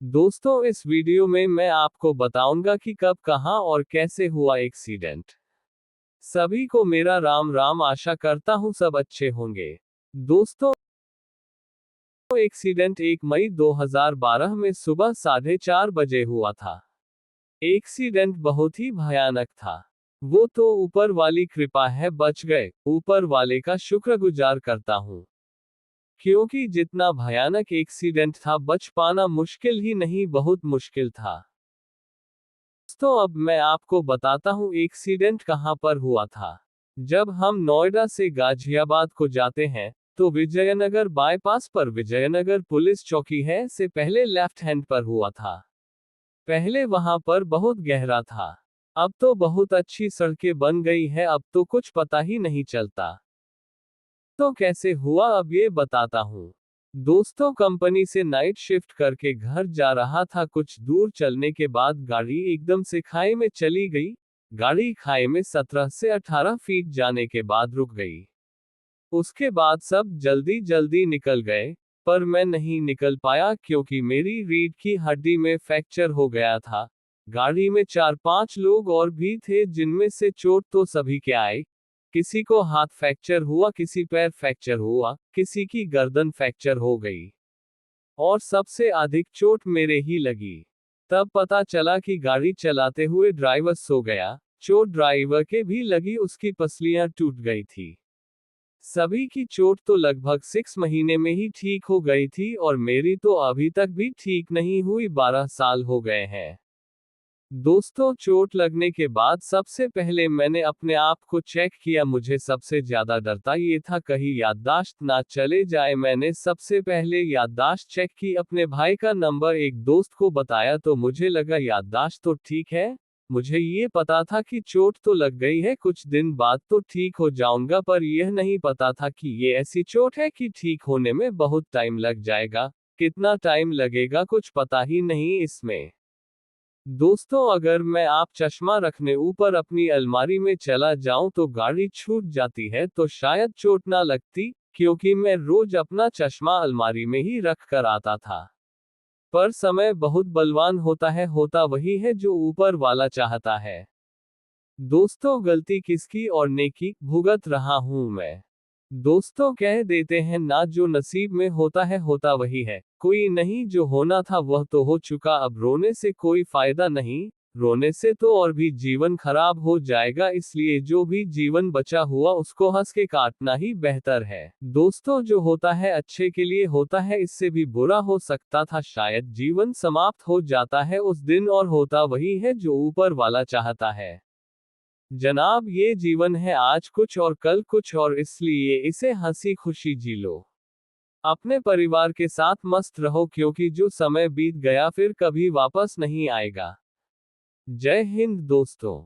दोस्तों, इस वीडियो में मैं आपको बताऊंगा कि कब, कहां और कैसे हुआ एक्सीडेंट। सभी को मेरा राम राम। आशा करता हूं सब अच्छे होंगे। दोस्तों, एक्सीडेंट 1 मई 2012 में सुबह 4:30 बजे हुआ था। एक्सीडेंट बहुत ही भयानक था। वो तो ऊपर वाली कृपा है, बच गए। ऊपर वाले का शुक्रगुजार करता हूं, क्योंकि जितना भयानक एक्सीडेंट था, बच पाना मुश्किल ही नहीं, बहुत मुश्किल था। तो अब मैं आपको बताता हूँ एक्सीडेंट कहाँ पर हुआ था। जब हम नोएडा से गाजियाबाद को जाते हैं, तो विजयनगर बाईपास पर विजयनगर पुलिस चौकी है से पहले लेफ्ट हैंड पर हुआ था। पहले वहां पर बहुत गहरा था। अब तो बहुत अच्छी सड़कें बन गई है, अब तो कुछ पता ही नहीं चलता। तो कैसे हुआ अब ये बताता हूँ। दोस्तों, कंपनी से नाइट शिफ्ट करके घर जा रहा था। कुछ दूर चलने के बाद गाड़ी एकदम से खाई में चली गई। गाड़ी खाई में 17 से 18 फीट जाने के बाद रुक गई। उसके बाद सब जल्दी जल्दी निकल गए, पर मैं नहीं निकल पाया क्योंकि मेरी रीढ़ की हड्डी में फ्रैक्चर हो गया था। गाड़ी में 4-5 लोग और भी थे, जिनमें से चोट तो सभी के आई। किसी को हाथ फ्रैक्चर हुआ, किसी पैर फ्रैक्चर हुआ, किसी की गर्दन फ्रैक्चर हो गई। और सबसे अधिक चोट मेरे ही लगी। तब पता चला कि गाड़ी चलाते हुए ड्राइवर सो गया। चोट ड्राइवर के भी लगी, उसकी पसलियां टूट गई थी। सभी की चोट तो लगभग 6 महीने में ही ठीक हो गई थी, और मेरी तो अभी तक भी ठीक नहीं हुई, 12 साल हो गए हैं। दोस्तों, चोट लगने के बाद सबसे पहले मैंने अपने आप को चेक किया। मुझे सबसे ज्यादा डरता ये था कहीं याददाश्त ना चले जाए। मैंने सबसे पहले याददाश्त चेक की, अपने भाई का नंबर एक दोस्त को बताया तो मुझे लगा याददाश्त तो ठीक है। मुझे ये पता था कि चोट तो लग गई है, कुछ दिन बाद तो ठीक हो जाऊंगा, पर यह नहीं पता था कि ये ऐसी चोट है कि ठीक होने में बहुत टाइम लग जाएगा। कितना टाइम लगेगा कुछ पता ही नहीं इसमें। दोस्तों, अगर मैं आप चश्मा रखने ऊपर अपनी अलमारी में चला जाऊं तो गाड़ी छूट जाती है, तो शायद चोट ना लगती, क्योंकि मैं रोज अपना चश्मा अलमारी में ही रख कर आता था। पर समय बहुत बलवान होता है, होता वही है जो ऊपर वाला चाहता है। दोस्तों, गलती किसकी और नेकी भुगत रहा हूं मैं। दोस्तों, कह देते हैं ना, जो नसीब में होता वही है। कोई नहीं, जो होना था वह तो हो चुका, अब रोने से कोई फायदा नहीं। रोने से तो और भी जीवन खराब हो जाएगा, इसलिए जो भी जीवन बचा हुआ उसको हंस के काटना ही बेहतर है। दोस्तों, जो होता है अच्छे के लिए होता है, इससे भी बुरा हो सकता था। शायद जीवन समाप्त हो जाता है उस दिन, और होता वही है जो ऊपर वाला चाहता है। जनाब, ये जीवन है, आज कुछ और कल कुछ और, इसलिए इसे हंसी खुशी जी लो। अपने परिवार के साथ मस्त रहो, क्योंकि जो समय बीत गया फिर कभी वापस नहीं आएगा। जय हिंद दोस्तों।